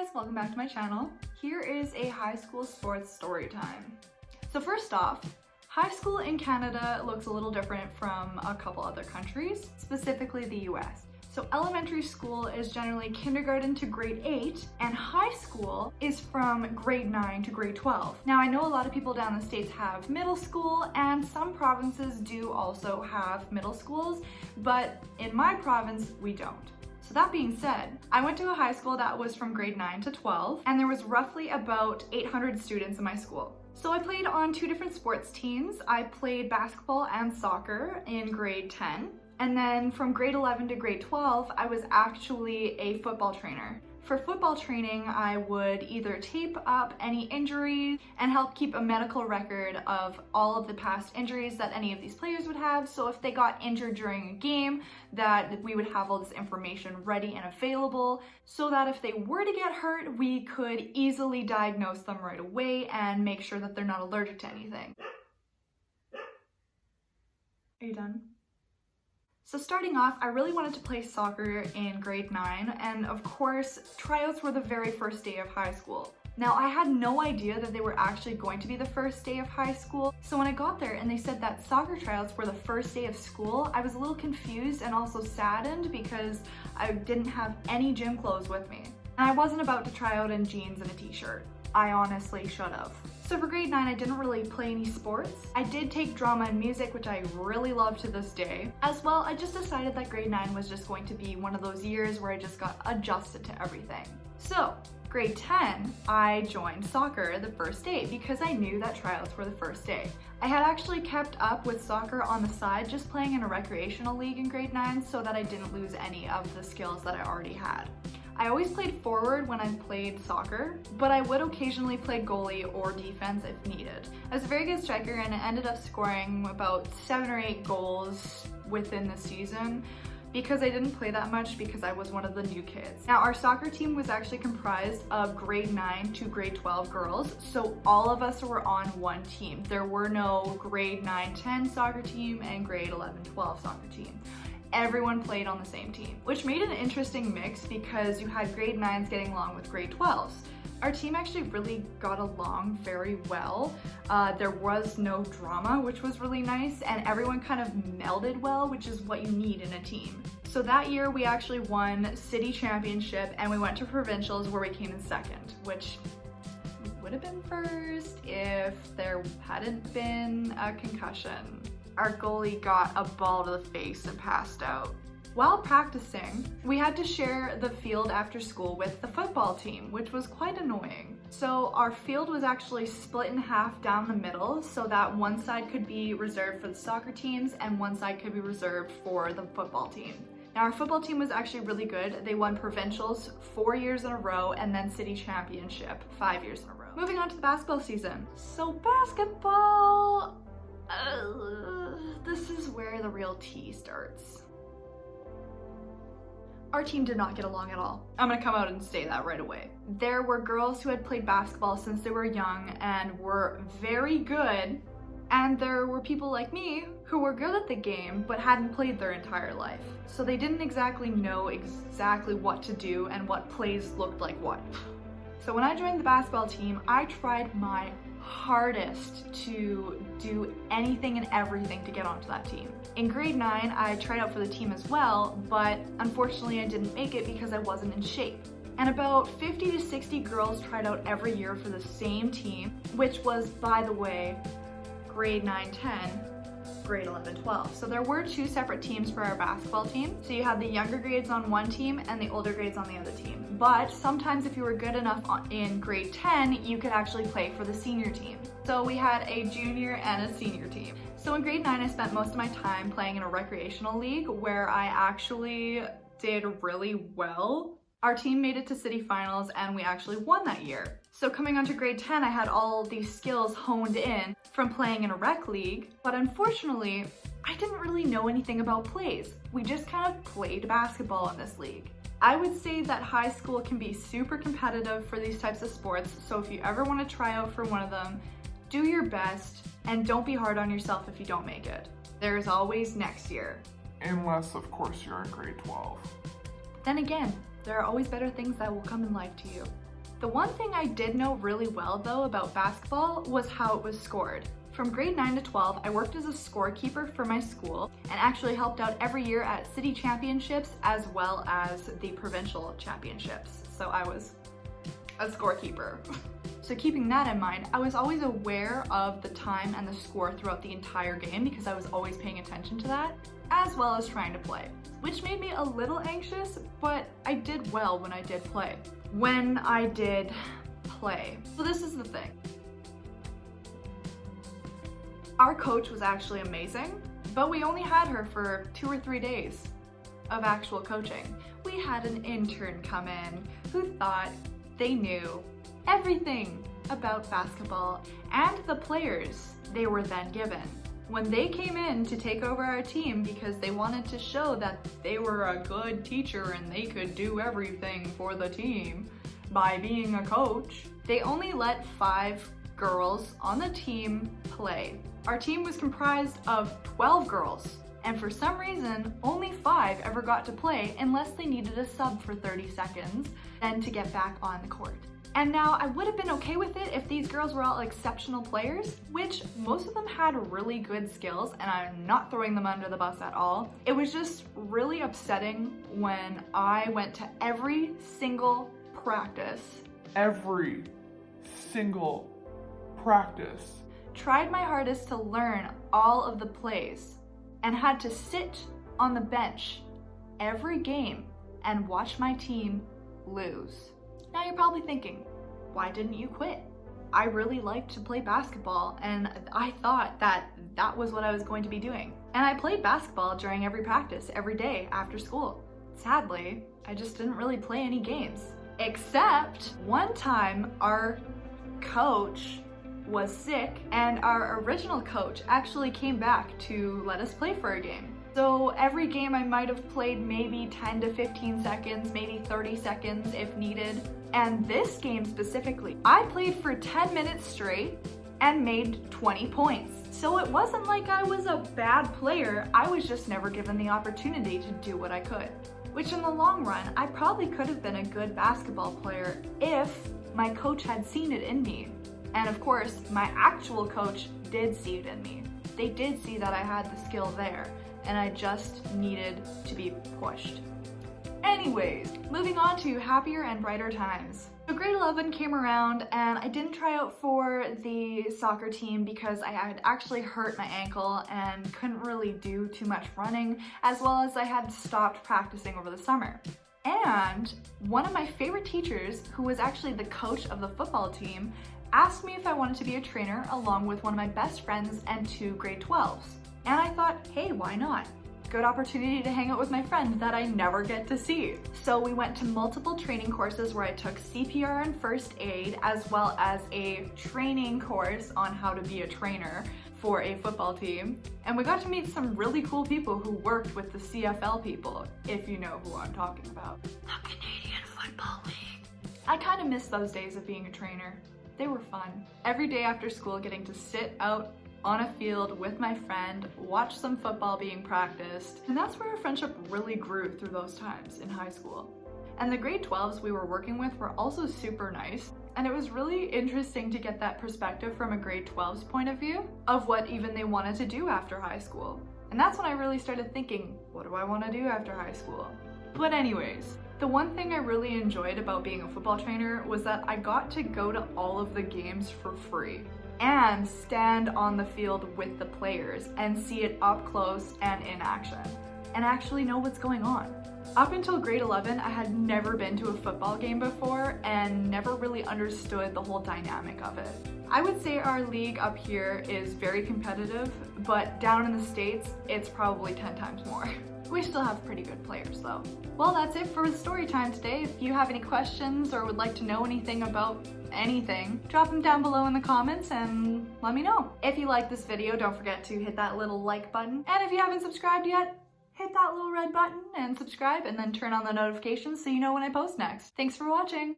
guys, welcome back to my channel. Here is a high school sports story time. So first off, high school in Canada looks a little different from a couple other countries, specifically the US. So elementary school is generally kindergarten to grade 8, and high school is from grade 9 to grade 12. Now I know a lot of people down in the States have middle school, and some provinces do also have middle schools, but in my province, we don't. So that being said, I went to a high school that was from grade 9 to 12, and there was roughly about 800 students in my school. So I played on 2 different sports teams. I played basketball and soccer in grade 10. And then from grade 11 to grade 12, I was actually a football trainer. For football training, I would either tape up any injuries and help keep a medical record of all of the past injuries that any of these players would have. So if they got injured during a game, that we would have all this information ready and available so that if they were to get hurt, we could easily diagnose them right away and make sure that they're not allergic to anything. Are you done? So starting off, I really wanted to play soccer in grade 9, and of course, tryouts were the very first day of high school. Now, I had no idea that they were actually going to be the first day of high school, so when I got there and they said that soccer tryouts were the first day of school, I was a little confused and also saddened because I didn't have any gym clothes with me. And I wasn't about to try out in jeans and a t-shirt. I honestly should have. So for grade 9, I didn't really play any sports. I did take drama and music, which I really love to this day. As well, I just decided that grade 9 was just going to be one of those years where I just got adjusted to everything. So grade 10, I joined soccer the first day because I knew that tryouts were the first day. I had actually kept up with soccer on the side, just playing in a recreational league in grade 9 so that I didn't lose any of the skills that I already had. I always played forward when I played soccer, but I would occasionally play goalie or defense if needed. I was a very good striker and I ended up scoring about 7 or 8 goals within the season because I didn't play that much because I was one of the new kids. Now our soccer team was actually comprised of grade 9 to grade 12 girls, so all of us were on one team. There were no grade 9-10 soccer team and grade 11-12 soccer team. Everyone played on the same team, which made an interesting mix because you had grade 9s getting along with grade 12s. Our team actually really got along very well. There was no drama, which was really nice, and everyone kind of melded well, which is what you need in a team. So that year we actually won city championship and we went to provincials where we came in second, which would have been first if there hadn't been a concussion. Our goalie got a ball to the face and passed out. While practicing, we had to share the field after school with the football team, which was quite annoying. So our field was actually split in half down the middle so that one side could be reserved for the soccer teams and one side could be reserved for the football team. Now our football team was actually really good. They won provincials 4 years in a row and then city championship 5 years in a row. Moving on to the basketball season. So basketball, this is where the real tea starts. Our team did not get along at all. I'm gonna come out and say that right away. There were girls who had played basketball since they were young and were very good, and there were people like me who were good at the game but hadn't played their entire life. So they didn't exactly know exactly what to do and what plays looked like what. So when I joined the basketball team, I tried my hardest to do anything and everything to get onto that team. In grade 9, I tried out for the team as well, but unfortunately I didn't make it because I wasn't in shape. And about 50 to 60 girls tried out every year for the same team, which was, by the way, grade 9-10, grade 11-12. So there were 2 separate teams for our basketball team. So you had the younger grades on one team and the older grades on the other team. But sometimes if you were good enough in grade 10, you could actually play for the senior team. So we had a junior and a senior team. So in grade 9, I spent most of my time playing in a recreational league where I actually did really well. Our team made it to city finals and we actually won that year. So coming onto grade 10, I had all these skills honed in from playing in a rec league, but unfortunately, I didn't really know anything about plays. We just kind of played basketball in this league. I would say that high school can be super competitive for these types of sports, so if you ever want to try out for one of them, do your best and don't be hard on yourself if you don't make it. There's always next year. Unless, of course, you're in grade 12. Then again, there are always better things that will come in life to you. The one thing I did know really well though about basketball was how it was scored. From grade 9 to 12, I worked as a scorekeeper for my school and actually helped out every year at city championships as well as the provincial championships. So I was a scorekeeper. So keeping that in mind, I was always aware of the time and the score throughout the entire game because I was always paying attention to that, as well as trying to play, which made me a little anxious, but I did well when I did play. When I did play. So this is the thing. Our coach was actually amazing, but we only had her for 2 or 3 days of actual coaching. We had an intern come in who thought they knew everything about basketball and the players they were then given. When they came in to take over our team because they wanted to show that they were a good teacher and they could do everything for the team by being a coach, they only let 5 girls on the team play. Our team was comprised of 12 girls, and for some reason, only 5 ever got to play unless they needed a sub for 30 seconds, then to get back on the court. And now I would have been okay with it if these girls were all exceptional players, which most of them had really good skills, and I'm not throwing them under the bus at all. It was just really upsetting when I went to every single practice. Every single practice. Tried my hardest to learn all of the plays, and had to sit on the bench every game and watch my team lose. Now you're probably thinking, why didn't you quit? I really liked to play basketball and I thought that that was what I was going to be doing. And I played basketball during every practice, every day after school. Sadly, I just didn't really play any games. Except one time our coach was sick and our original coach actually came back to let us play for a game. So every game I might have played maybe 10 to 15 seconds, maybe 30 seconds if needed. And this game specifically, I played for 10 minutes straight and made 20 points. So it wasn't like I was a bad player, I was just never given the opportunity to do what I could. Which in the long run, I probably could have been a good basketball player if my coach had seen it in me. And of course, my actual coach did see it in me. They did see that I had the skill there, and I just needed to be pushed. Anyways, moving on to happier and brighter times. So grade 11 came around and I didn't try out for the soccer team because I had actually hurt my ankle and couldn't really do too much running, as well as I had stopped practicing over the summer. And one of my favorite teachers, who was actually the coach of the football team, asked me if I wanted to be a trainer along with one of my best friends and 2 grade 12s. And I thought, hey, why not? Good opportunity to hang out with my friend that I never get to see. So we went to multiple training courses where I took CPR and first aid, as well as a training course on how to be a trainer for a football team. And we got to meet some really cool people who worked with the CFL people, if you know who I'm talking about. The Canadian Football League. I kind of miss those days of being a trainer. They were fun. Every day after school, getting to sit out on a field with my friend, watch some football being practiced, and that's where our friendship really grew through those times in high school. And the grade 12s we were working with were also super nice, and it was really interesting to get that perspective from a grade 12's point of view of what even they wanted to do after high school. And that's when I really started thinking, what do I want to do after high school? But anyways, the one thing I really enjoyed about being a football trainer was that I got to go to all of the games for free and stand on the field with the players and see it up close and in action and actually know what's going on. Up until grade 11, I had never been to a football game before and never really understood the whole dynamic of it. I would say our league up here is very competitive, but down in the States, it's probably 10 times more. We still have pretty good players though. Well, that's it for story time today. If you have any questions or would like to know anything about anything, drop them down below in the comments and let me know. If you like this video, don't forget to hit that little like button. And if you haven't subscribed yet, hit that little red button and subscribe, and then turn on the notifications so you know when I post next. Thanks for watching.